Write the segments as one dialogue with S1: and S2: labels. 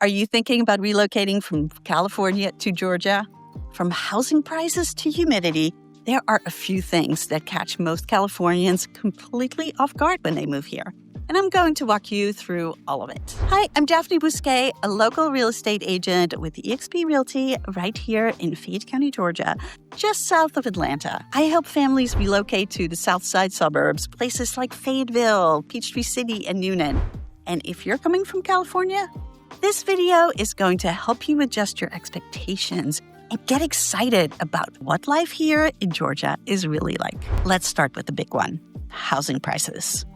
S1: Are you thinking about relocating from California to Georgia? From housing prices to humidity, there are a few things that catch most Californians completely off guard when they move here. And I'm going to walk you through all of it. Hi, I'm Daphne Bousquet, a local real estate agent with eXp Realty right here in Fayette County, Georgia, just south of Atlanta. I help families relocate to the south side suburbs, places like Fayetteville, Peachtree City, and Newnan. And if you're coming from California, this video is going to help you adjust your expectations and get excited about what life here in Georgia is really like. Let's start with the big one, housing prices.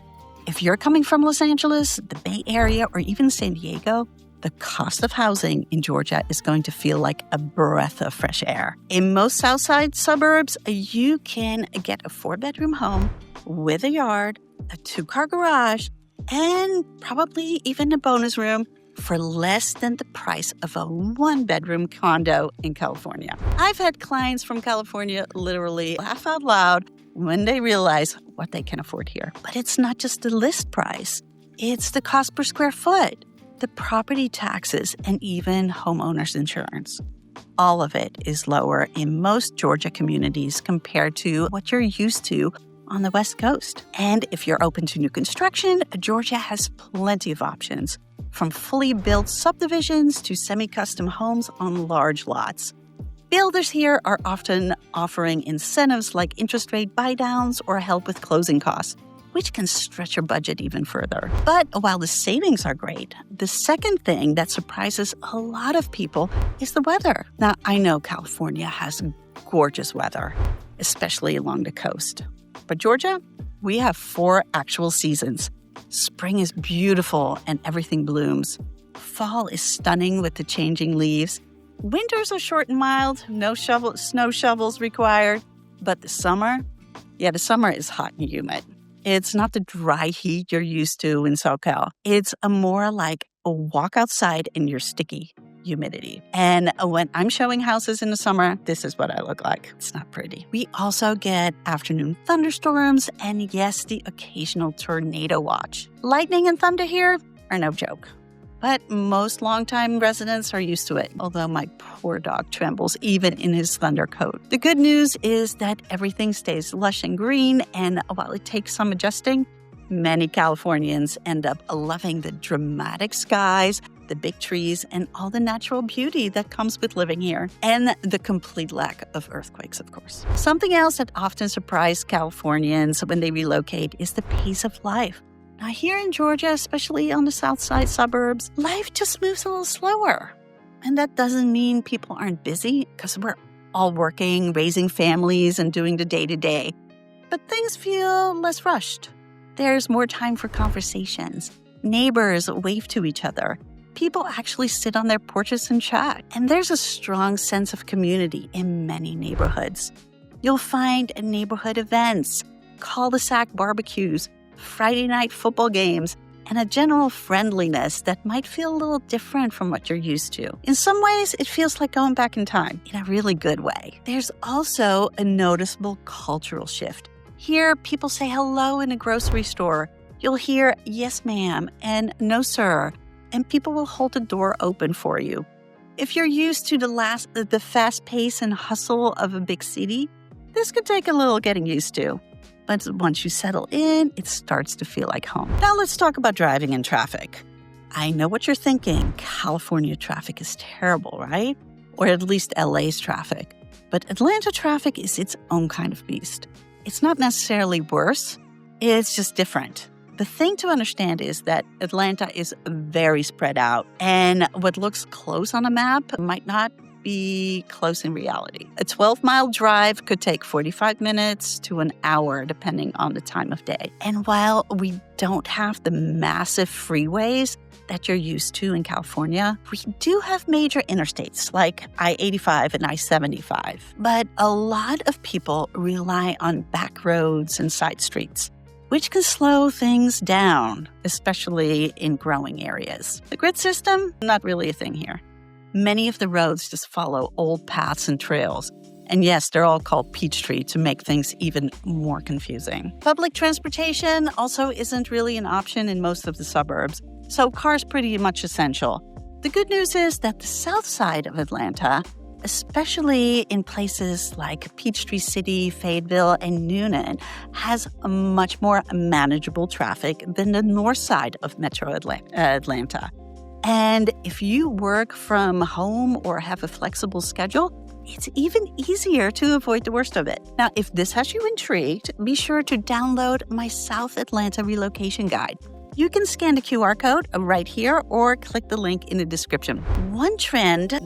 S1: If you're coming from Los Angeles, the Bay Area, or even San Diego, the cost of housing in Georgia is going to feel like a breath of fresh air. In most Southside suburbs, you can get a 4-bedroom home with a yard, a 2-car garage, and probably even a bonus room for less than the price of a 1-bedroom condo in California. I've had clients from California literally laugh out loud when they realize what they can afford here. But it's not just the list price. It's the cost per square foot, the property taxes, and even homeowners insurance. All of it is lower in most Georgia communities compared to what you're used to on the West Coast. And if you're open to new construction, Georgia has plenty of options, from fully built subdivisions to semi-custom homes on large lots. Builders here are often offering incentives like interest rate buydowns or help with closing costs, which can stretch your budget even further. But while the savings are great, the second thing that surprises a lot of people is the weather. Now, I know California has gorgeous weather, especially along the coast. But Georgia, we have 4 actual seasons. Spring is beautiful and everything blooms. Fall is stunning with the changing leaves. Winters are short and mild, no snow shovels required. But the summer is hot and humid. It's not the dry heat you're used to in SoCal. It's more like a walk outside and you're sticky humidity. And when I'm showing houses in the summer, this is what I look like. It's not pretty. We also get afternoon thunderstorms and, yes, the occasional tornado watch. Lightning and thunder here are no joke. But most longtime residents are used to it, although my poor dog trembles even in his thunder coat. The good news is that everything stays lush and green, and while it takes some adjusting, many Californians end up loving the dramatic skies, the big trees, and all the natural beauty that comes with living here, and the complete lack of earthquakes, of course. Something else that often surprises Californians when they relocate is the pace of life. Now, here in Georgia, especially on the south side suburbs, life just moves a little slower. And that doesn't mean people aren't busy, because we're all working, raising families, and doing the day-to-day. But things feel less rushed. There's more time for conversations. Neighbors wave to each other. People actually sit on their porches and chat. And there's a strong sense of community in many neighborhoods. You'll find neighborhood events, cul-de-sac barbecues, Friday night football games, and a general friendliness that might feel a little different from what you're used to. In some ways, it feels like going back in time in a really good way. There's also a noticeable cultural shift. Here, people say hello in a grocery store. You'll hear yes, ma'am, and no, sir, and people will hold the door open for you. If you're used to the fast pace and hustle of a big city, this could take a little getting used to. But once you settle in, it starts to feel like home. Now let's talk about driving and traffic. I know what you're thinking. California traffic is terrible, right? Or at least LA's traffic. But Atlanta traffic is its own kind of beast. It's not necessarily worse. It's just different. The thing to understand is that Atlanta is very spread out, and what looks close on a map might not be close in reality. A 12-mile drive could take 45 minutes to an hour, depending on the time of day. And while we don't have the massive freeways that you're used to in California, we do have major interstates like I-85 and I-75. But a lot of people rely on back roads and side streets, which can slow things down, especially in growing areas. The grid system, not really a thing here. Many of the roads just follow old paths and trails. And yes, they're all called Peachtree to make things even more confusing. Public transportation also isn't really an option in most of the suburbs, so cars pretty much essential. The good news is that the south side of Atlanta, especially in places like Peachtree City, Fayetteville, and Newnan, has a much more manageable traffic than the north side of Metro Atlanta. And if you work from home or have a flexible schedule, it's even easier to avoid the worst of it. Now, if this has you intrigued, be sure to download my South Atlanta Relocation Guide. You can scan the QR code right here or click the link in the description. One trend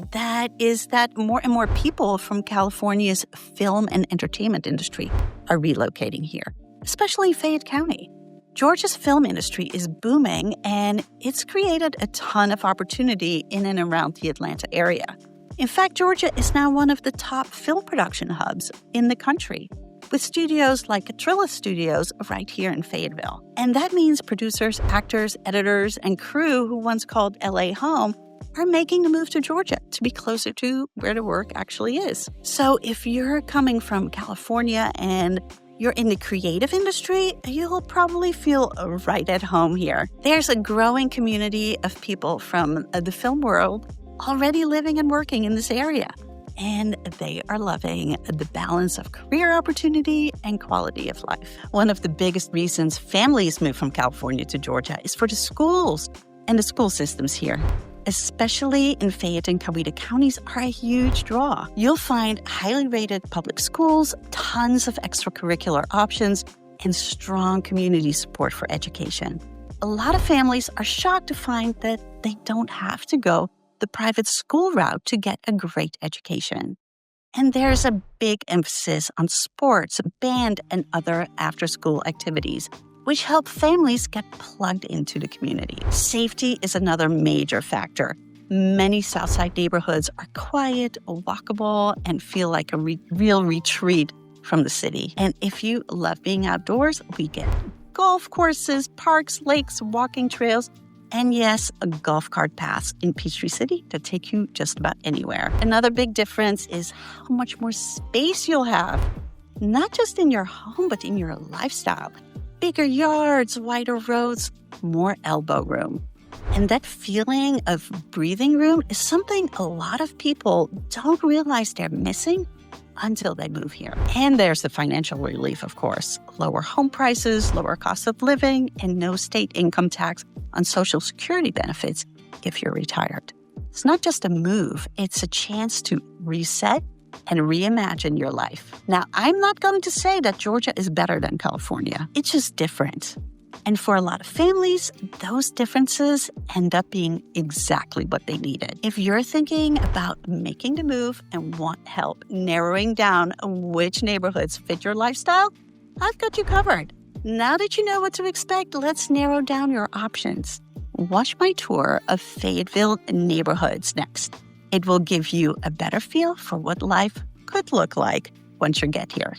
S1: is that more and more people from California's film and entertainment industry are relocating here, especially Fayette County. Georgia's film industry is booming, and it's created a ton of opportunity in and around the Atlanta area. In fact, Georgia is now one of the top film production hubs in the country, with studios like Trilla Studios right here in Fayetteville. And that means producers, actors, editors, and crew who once called LA home are making the move to Georgia to be closer to where the work actually is. So if you're coming from California and you're in the creative industry, you'll probably feel right at home here. There's a growing community of people from the film world already living and working in this area, and they are loving the balance of career opportunity and quality of life. One of the biggest reasons families move from California to Georgia is for the schools, and the school systems here, especially in Fayette and Coweta Counties, are a huge draw. You'll find highly rated public schools, tons of extracurricular options, and strong community support for education. A lot of families are shocked to find that they don't have to go the private school route to get a great education. And there's a big emphasis on sports, band, and other after-school activities, which help families get plugged into the community. Safety is another major factor. Many Southside neighborhoods are quiet, walkable, and feel like a real retreat from the city. And if you love being outdoors, we get golf courses, parks, lakes, walking trails, and yes, a golf cart paths in Peachtree City to take you just about anywhere. Another big difference is how much more space you'll have, not just in your home, but in your lifestyle. Bigger yards, wider roads, more elbow room. And that feeling of breathing room is something a lot of people don't realize they're missing until they move here. And there's the financial relief, of course. Lower home prices, lower cost of living, and no state income tax on Social Security benefits if you're retired. It's not just a move, it's a chance to reset and reimagine your life. Now, I'm not going to say that Georgia is better than California. It's just different. And for a lot of families, those differences end up being exactly what they needed. If you're thinking about making the move and want help narrowing down which neighborhoods fit your lifestyle, I've got you covered. Now that you know what to expect, let's narrow down your options. Watch my tour of Fayetteville neighborhoods next. It will give you a better feel for what life could look like once you get here.